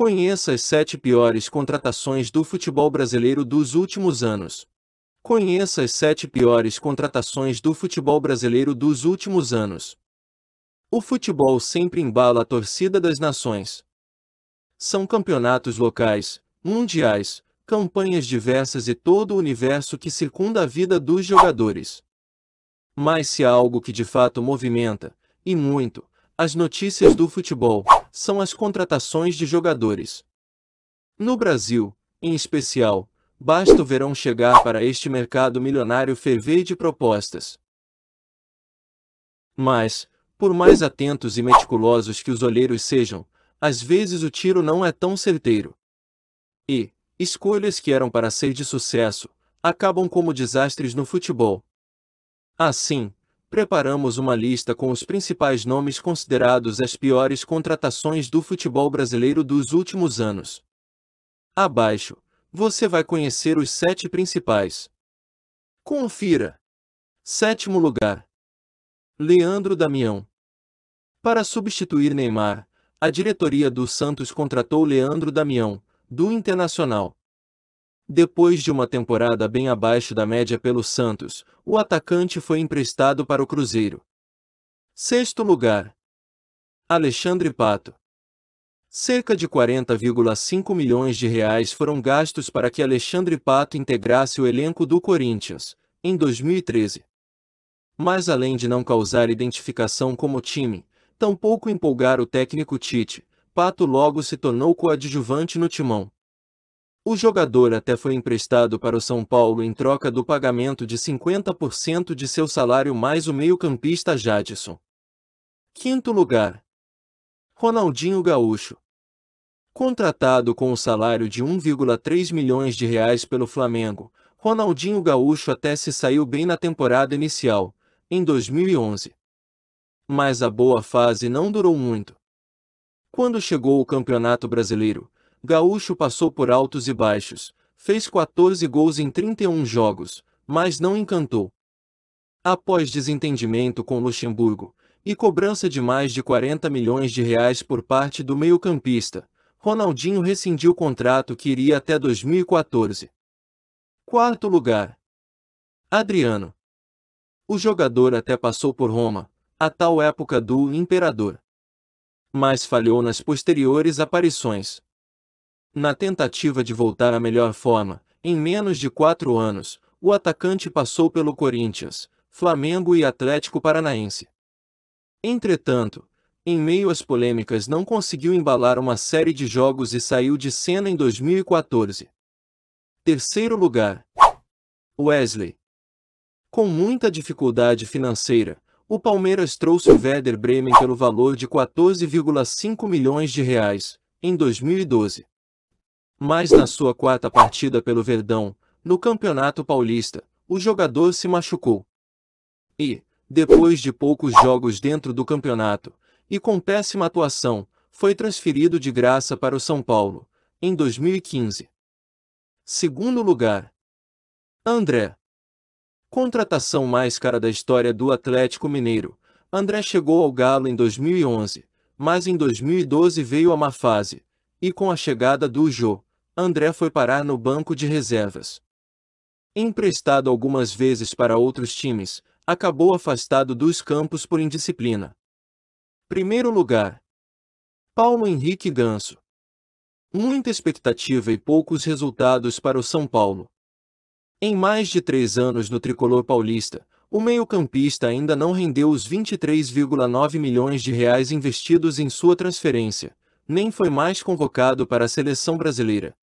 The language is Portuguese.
Conheça as 7 piores contratações do futebol brasileiro dos últimos anos. Conheça as 7 piores contratações do futebol brasileiro dos últimos anos. O futebol sempre embala a torcida das nações. São campeonatos locais, mundiais, campanhas diversas e todo o universo que circunda a vida dos jogadores. Mas se há algo que de fato movimenta, e muito, as notícias do futebol, são as contratações de jogadores. No Brasil, em especial, basta o verão chegar para este mercado milionário ferver de propostas. Mas, por mais atentos e meticulosos que os olheiros sejam, às vezes o tiro não é tão certeiro. E, escolhas que eram para ser de sucesso, acabam como desastres no futebol. Assim, preparamos uma lista com os principais nomes considerados as piores contratações do futebol brasileiro dos últimos anos. Abaixo, você vai conhecer os 7 principais. Confira. 7º lugar. Leandro Damião. Para substituir Neymar, a diretoria do Santos contratou Leandro Damião, do Internacional. Depois de uma temporada bem abaixo da média pelo Santos, o atacante foi emprestado para o Cruzeiro. 6º lugar. Alexandre Pato. Cerca de 40,5 milhões de reais foram gastos para que Alexandre Pato integrasse o elenco do Corinthians, em 2013. Mas além de não causar identificação como time, tampouco empolgar o técnico Tite, Pato logo se tornou coadjuvante no timão. O jogador até foi emprestado para o São Paulo em troca do pagamento de 50% de seu salário mais o meio-campista Jadson. 5º lugar. Ronaldinho Gaúcho. Contratado com o salário de 1,3 milhões de reais pelo Flamengo, Ronaldinho Gaúcho até se saiu bem na temporada inicial, em 2011. Mas a boa fase não durou muito. Quando chegou o Campeonato Brasileiro, Gaúcho passou por altos e baixos, fez 14 gols em 31 jogos, mas não encantou. Após desentendimento com Luxemburgo, e cobrança de mais de 40 milhões de reais por parte do meio-campista, Ronaldinho rescindiu o contrato que iria até 2014. 4º lugar. Adriano. O jogador até passou por Roma, a tal época do Imperador. Mas falhou nas posteriores aparições. Na tentativa de voltar à melhor forma, em menos de 4 anos, o atacante passou pelo Corinthians, Flamengo e Atlético Paranaense. Entretanto, em meio às polêmicas não conseguiu embalar uma série de jogos e saiu de cena em 2014. 3º lugar. Wesley. Com muita dificuldade financeira, o Palmeiras trouxe o Werder Bremen pelo valor de 14,5 milhões de reais, em 2012. Mas na sua 4ª partida pelo Verdão, no Campeonato Paulista, o jogador se machucou. E, depois de poucos jogos dentro do campeonato, e com péssima atuação, foi transferido de graça para o São Paulo, em 2015. 2º lugar. André. Contratação mais cara da história do Atlético Mineiro, André chegou ao Galo em 2011, mas em 2012 veio a má fase, e com a chegada do Jô, André foi parar no banco de reservas. Emprestado algumas vezes para outros times, acabou afastado dos campos por indisciplina. 1º lugar. Paulo Henrique Ganso. Muita expectativa e poucos resultados para o São Paulo. Em mais de 3 anos no tricolor paulista, o meio-campista ainda não rendeu os 23,9 milhões de reais investidos em sua transferência, nem foi mais convocado para a seleção brasileira.